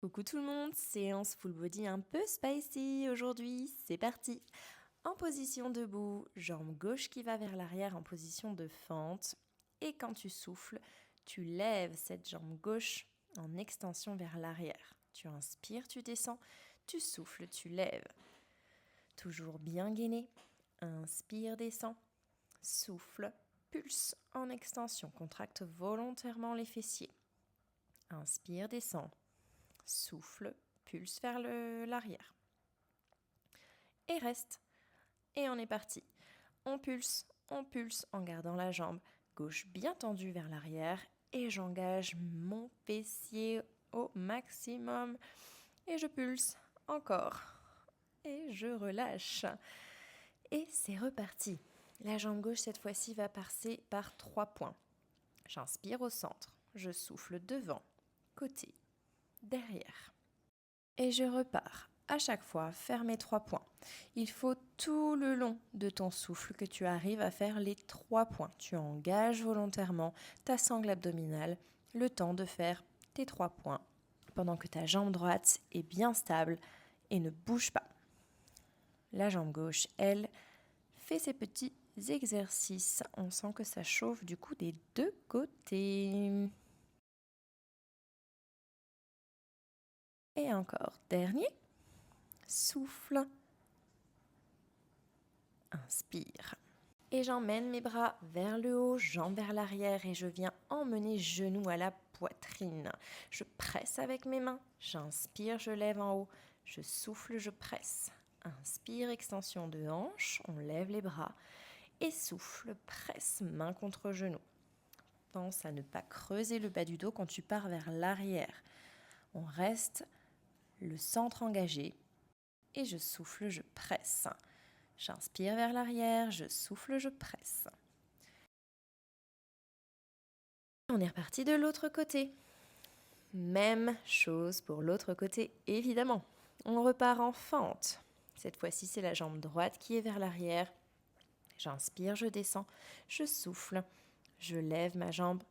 Coucou tout le monde, séance full body un peu spicy aujourd'hui, c'est parti. En position debout, jambe gauche qui va vers l'arrière en position de fente. Et quand tu souffles, tu lèves cette jambe gauche en extension vers l'arrière. Tu inspires, tu descends, tu souffles, tu lèves. Toujours bien gainé. Inspire, descends, souffle, pulse en extension, contracte volontairement les fessiers. Inspire, descends. Souffle, pulse vers l'arrière. Et reste. Et on est parti. On pulse en gardant la jambe gauche bien tendue vers l'arrière. Et j'engage mon fessier au maximum. Et je pulse encore. Et je relâche. Et c'est reparti. La jambe gauche cette fois-ci va passer par 3 points. J'inspire au centre. Je souffle devant, côté, derrière. Et je repars. À chaque fois, faire mes 3 points. Il faut tout le long de ton souffle que tu arrives à faire les 3 points. Tu engages volontairement ta sangle abdominale, le temps de faire tes 3 points, pendant que ta jambe droite est bien stable et ne bouge pas. La jambe gauche, elle, fait ses petits exercices. On sent que ça chauffe du coup des deux côtés. Et encore, dernier. Souffle. Inspire. Et j'emmène mes bras vers le haut, jambes vers l'arrière et je viens emmener genoux à la poitrine. Je presse avec mes mains. J'inspire, je lève en haut. Je souffle, je presse. Inspire, extension de hanche. On lève les bras. Et souffle, presse, main contre genou. Pense à ne pas creuser le bas du dos quand tu pars vers l'arrière. On reste le centre engagé. Et je souffle, je presse. J'inspire vers l'arrière, je souffle, je presse. On est reparti de l'autre côté. Même chose pour l'autre côté, évidemment. On repart en fente. Cette fois-ci, c'est la jambe droite qui est vers l'arrière. J'inspire, je descends, je souffle, je lève ma jambe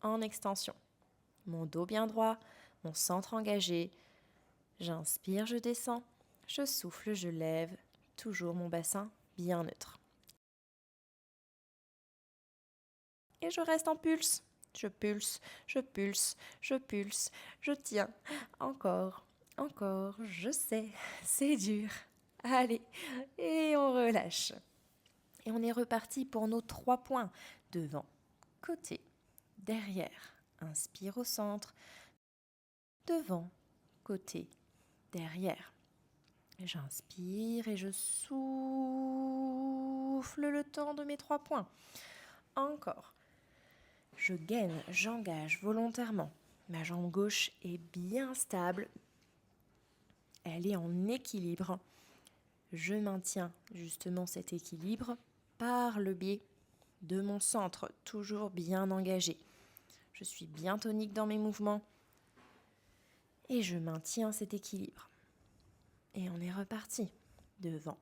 en extension. Mon dos bien droit, mon centre engagé. J'inspire, je descends, je souffle, je lève, toujours mon bassin bien neutre. Et je reste en pulse. Je pulse, je pulse, je pulse, je tiens. Encore, encore, je sais, c'est dur. Allez, et on relâche. Et on est reparti pour nos 3 points. Devant, côté, derrière. Inspire au centre. Devant, côté, derrière. J'inspire et je souffle le temps de mes 3 points. Encore. Je gaine, j'engage volontairement. Ma jambe gauche est bien stable. Elle est en équilibre. Je maintiens justement cet équilibre par le biais de mon centre, toujours bien engagé. Je suis bien tonique dans mes mouvements et je maintiens cet équilibre. Et on est reparti. Devant,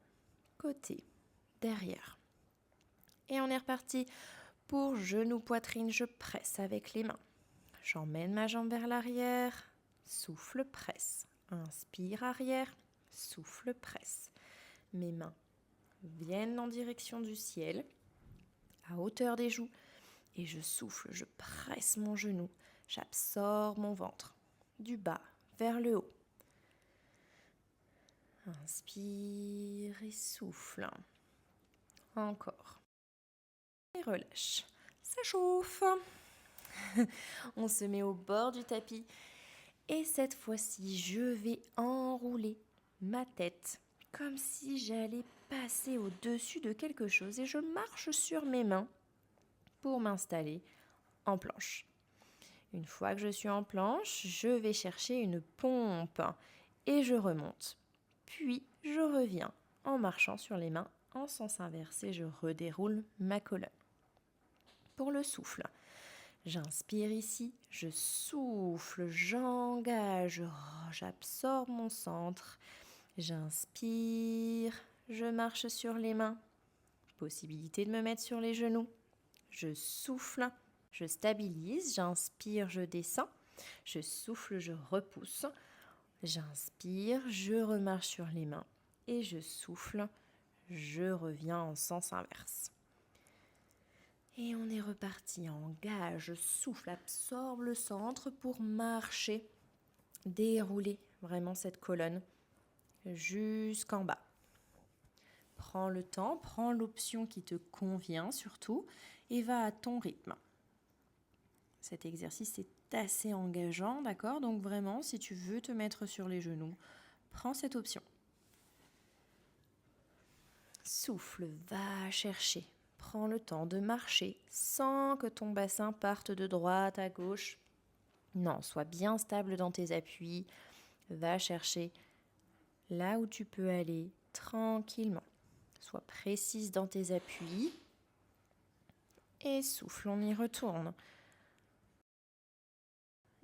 côté, derrière. Et on est reparti. Pour genou, poitrine, je presse avec les mains. J'emmène ma jambe vers l'arrière. Souffle, presse. Inspire, arrière. Souffle, presse. Mes mains viennent en direction du ciel, à hauteur des joues. Et je souffle, je presse mon genou. J'absorbe mon ventre. Du bas vers le haut. Inspire et souffle. Encore. Et relâche. Ça chauffe. On se met au bord du tapis. Et cette fois-ci, je vais enrouler ma tête comme si j'allais passer au-dessus de quelque chose. Et je marche sur mes mains pour m'installer en planche. Une fois que je suis en planche, je vais chercher une pompe et je remonte. Puis, je reviens en marchant sur les mains en sens inverse et je redéroule ma colonne. Pour le souffle, j'inspire ici, je souffle, j'engage, j'absorbe mon centre. J'inspire, je marche sur les mains. Possibilité de me mettre sur les genoux. Je souffle, je stabilise, j'inspire, je descends. Je souffle, je repousse. J'inspire, je remarche sur les mains et je souffle, je reviens en sens inverse. Et on est reparti, engage, souffle, absorbe le centre pour marcher, dérouler vraiment cette colonne jusqu'en bas. Prends le temps, prends l'option qui te convient surtout et va à ton rythme. Cet exercice est assez engageant, d'accord? Donc vraiment, si tu veux te mettre sur les genoux, prends cette option. Souffle, va chercher. Prends le temps de marcher sans que ton bassin parte de droite à gauche. Non, sois bien stable dans tes appuis. Va chercher là où tu peux aller tranquillement. Sois précise dans tes appuis. Et souffle, on y retourne.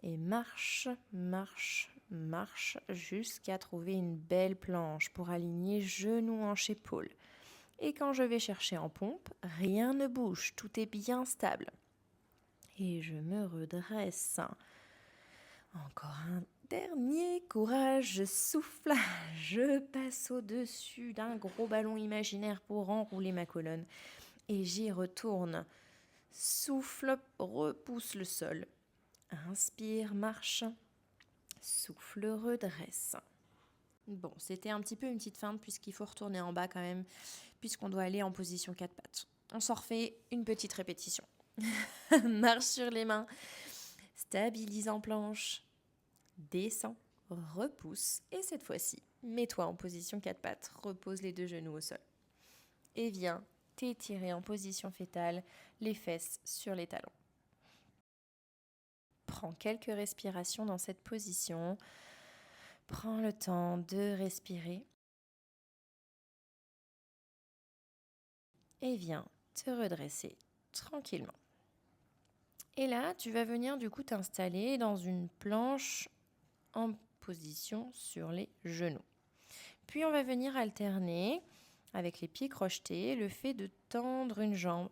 Et marche, marche, marche jusqu'à trouver une belle planche pour aligner genoux, hanches, épaules. Et quand je vais chercher en pompe, rien ne bouge, tout est bien stable. Et je me redresse. Encore un dernier, courage, je souffle, je passe au-dessus d'un gros ballon imaginaire pour enrouler ma colonne. Et j'y retourne. Souffle, repousse le sol. Inspire, marche. Souffle, redresse. Bon, c'était un petit peu une petite feinte puisqu'il faut retourner en bas quand même, puisqu'on doit aller en position 4 pattes. On s'en refait une petite répétition. Marche sur les mains, stabilise en planche, descends, repousse et cette fois-ci, mets-toi en position 4 pattes, repose les deux genoux au sol. Et viens t'étirer en position fétale, les fesses sur les talons. Prends quelques respirations dans cette position. Prends le temps de respirer. Et viens te redresser tranquillement. Et là, tu vas venir du coup t'installer dans une planche en position sur les genoux. Puis on va venir alterner avec les pieds crochetés le fait de tendre une jambe.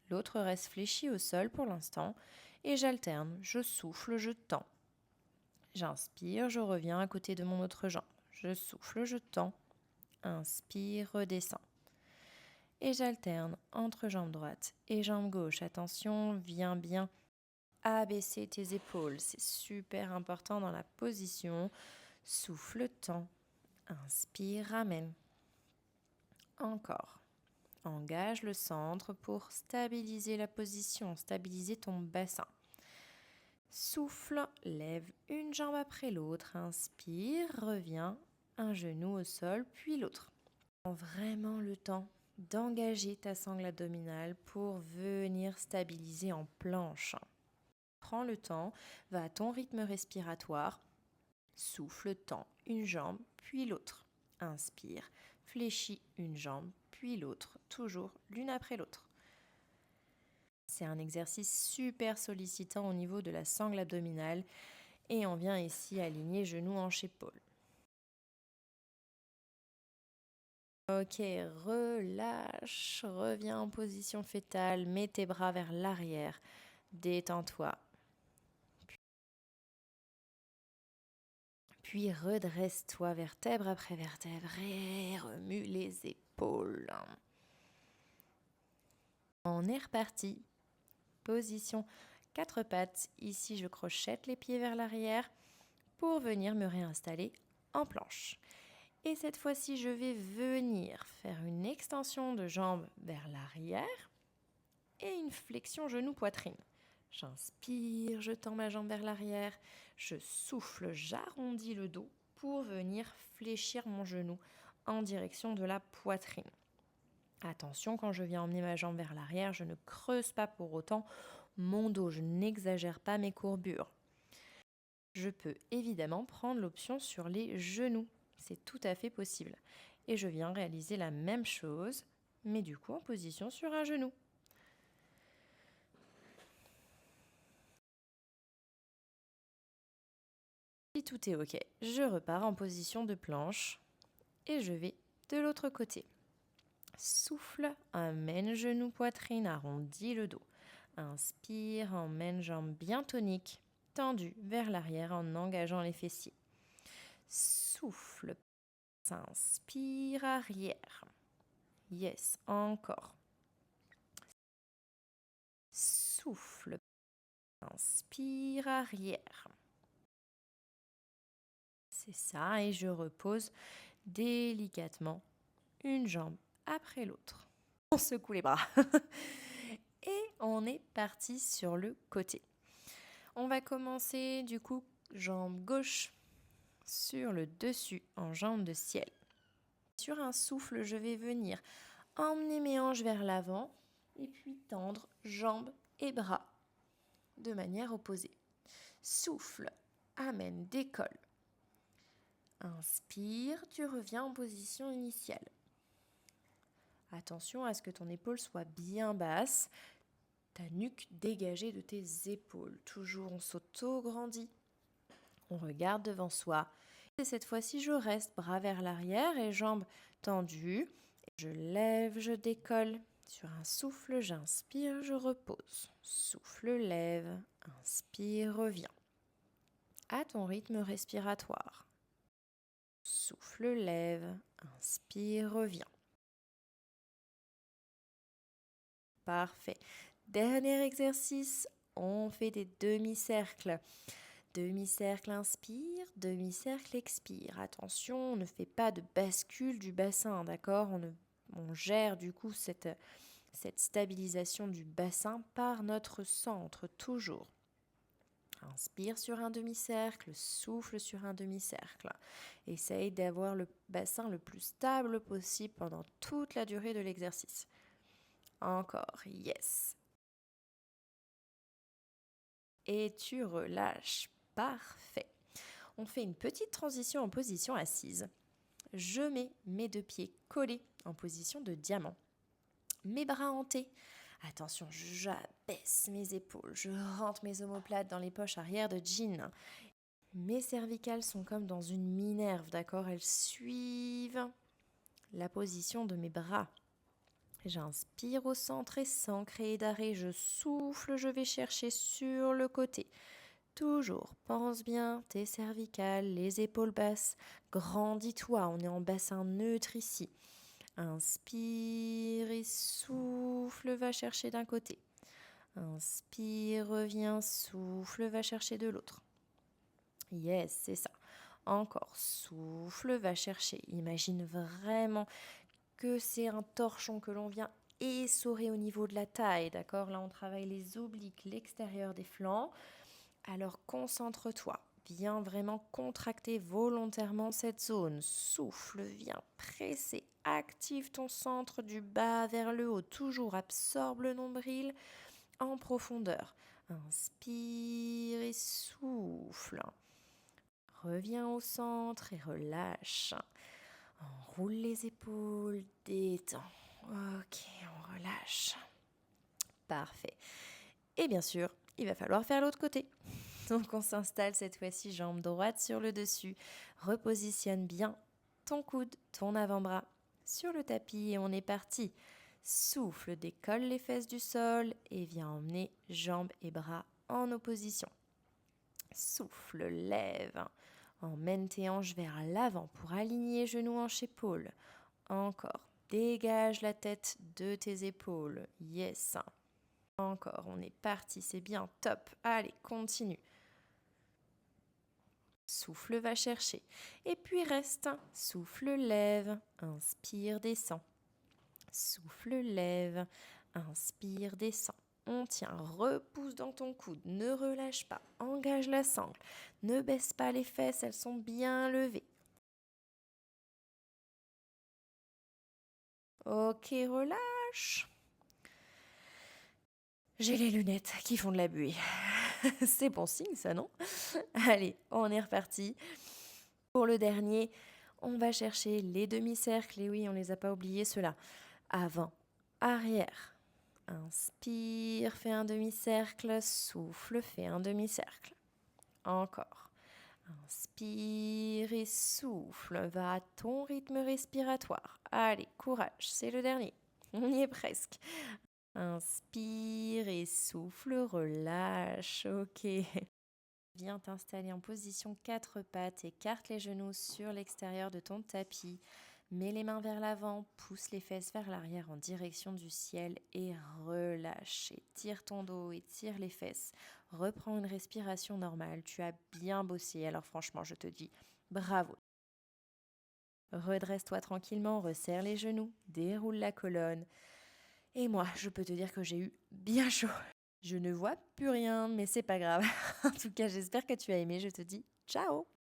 L'autre reste fléchie au sol pour l'instant et j'alterne, je souffle, je tends. J'inspire, je reviens à côté de mon autre jambe. Je souffle, je tends. Inspire, redescends. Et j'alterne entre jambe droite et jambe gauche. Attention, viens bien abaisser tes épaules. C'est super important dans la position. Souffle, tends. Inspire, ramène. Encore. Engage le centre pour stabiliser la position, stabiliser ton bassin. Souffle, lève une jambe après l'autre. Inspire, reviens, un genou au sol, puis l'autre. Prends vraiment le temps d'engager ta sangle abdominale pour venir stabiliser en planche. Prends le temps, va à ton rythme respiratoire. Souffle, tends une jambe, puis l'autre. Inspire, fléchis une jambe, puis l'autre, toujours l'une après l'autre. C'est un exercice super sollicitant au niveau de la sangle abdominale et on vient ici aligner genoux, hanches, épaules. Ok, relâche, reviens en position fétale, mets tes bras vers l'arrière, détends-toi. Puis redresse-toi vertèbre après vertèbre et remue les épaules. On est reparti. Position 4 pattes. Ici, je crochette les pieds vers l'arrière pour venir me réinstaller en planche. Et cette fois-ci, je vais venir faire une extension de jambes vers l'arrière et une flexion genou-poitrine. J'inspire, je tends ma jambe vers l'arrière, je souffle, j'arrondis le dos pour venir fléchir mon genou en direction de la poitrine. Attention, quand je viens emmener ma jambe vers l'arrière, je ne creuse pas pour autant mon dos, je n'exagère pas mes courbures. Je peux évidemment prendre l'option sur les genoux, c'est tout à fait possible. Et je viens réaliser la même chose, mais du coup en position sur un genou. Si tout est ok, je repars en position de planche et je vais de l'autre côté. Souffle, emmène genou, poitrine, arrondis le dos. Inspire, emmène jambe bien tonique, tendue vers l'arrière en engageant les fessiers. Souffle. Inspire, arrière. Yes, encore. Souffle. Inspire, arrière. C'est ça, et je repose délicatement une jambe après l'autre. On secoue les bras. Et on est parti sur le côté. On va commencer du coup jambe gauche sur le dessus en jambe de ciel. Sur un souffle, je vais venir emmener mes hanches vers l'avant et puis tendre jambes et bras de manière opposée. Souffle, amène, décolle. Inspire, tu reviens en position initiale. Attention à ce que ton épaule soit bien basse, ta nuque dégagée de tes épaules. Toujours on s'auto-grandit. On regarde devant soi. Et cette fois-ci, je reste bras vers l'arrière et jambes tendues. Je lève, je décolle. Sur un souffle, j'inspire, je repose. Souffle, lève. Inspire, reviens. À ton rythme respiratoire. Souffle, lève. Inspire, reviens. Parfait. Dernier exercice, on fait des demi-cercles. Demi-cercle inspire, demi-cercle expire. Attention, on ne fait pas de bascule du bassin, d'accord ? On gère du coup cette stabilisation du bassin par notre centre, toujours. Inspire sur un demi-cercle, souffle sur un demi-cercle. Essaye d'avoir le bassin le plus stable possible pendant toute la durée de l'exercice. Encore, yes. Et tu relâches. Parfait. On fait une petite transition en position assise. Je mets mes deux pieds collés en position de diamant. Mes bras hantés. Attention, j'abaisse mes épaules. Je rentre mes omoplates dans les poches arrière de jean. Mes cervicales sont comme dans une minerve, d'accord ? Elles suivent la position de mes bras. J'inspire au centre et sans créer d'arrêt, je souffle, je vais chercher sur le côté. Toujours, pense bien, tes cervicales, les épaules basses, grandis-toi, on est en bassin neutre ici. Inspire et souffle, va chercher d'un côté. Inspire, reviens, souffle, va chercher de l'autre. Yes, c'est ça. Encore, souffle, va chercher. Imagine vraiment que c'est un torchon que l'on vient essorer au niveau de la taille, d'accord ? Là, on travaille les obliques, l'extérieur des flancs. Alors, concentre-toi. Viens vraiment contracter volontairement cette zone. Souffle, viens presser. Active ton centre du bas vers le haut. Toujours absorbe le nombril en profondeur. Inspire et souffle. Reviens au centre et relâche. Enroule les épaules, détends. Ok, on relâche. Parfait. Et bien sûr, il va falloir faire l'autre côté. Donc on s'installe cette fois-ci, jambe droite sur le dessus. Repositionne bien ton coude, ton avant-bras sur le tapis et on est parti. Souffle, décolle les fesses du sol et viens emmener jambes et bras en opposition. Souffle, lève. Emmène tes hanches vers l'avant pour aligner genoux, hanches, épaules. Encore. Dégage la tête de tes épaules. Yes. Encore. On est parti. C'est bien. Top. Allez, continue. Souffle, va chercher. Et puis reste. Souffle, lève. Inspire, descend. Souffle, lève. Inspire, descend. On tient, repousse dans ton coude, ne relâche pas, engage la sangle, ne baisse pas les fesses, elles sont bien levées. Ok, relâche. J'ai les lunettes qui font de la buée. C'est bon signe ça, non ? Allez, on est reparti. Pour le dernier, on va chercher les demi-cercles, et oui, on ne les a pas oubliés ceux-là. Avant, arrière. Inspire, fais un demi-cercle, souffle, fais un demi-cercle. Encore. Inspire et souffle, va à ton rythme respiratoire. Allez, courage, c'est le dernier. On y est presque. Inspire et souffle, relâche, ok. Viens t'installer en position 4 pattes, écarte les genoux sur l'extérieur de ton tapis. Mets les mains vers l'avant, pousse les fesses vers l'arrière en direction du ciel et relâche. Tire ton dos et tire les fesses. Reprends une respiration normale. Tu as bien bossé, alors franchement, je te dis bravo. Redresse-toi tranquillement, resserre les genoux, déroule la colonne. Et moi, je peux te dire que j'ai eu bien chaud. Je ne vois plus rien, mais c'est pas grave. En tout cas, j'espère que tu as aimé. Je te dis ciao!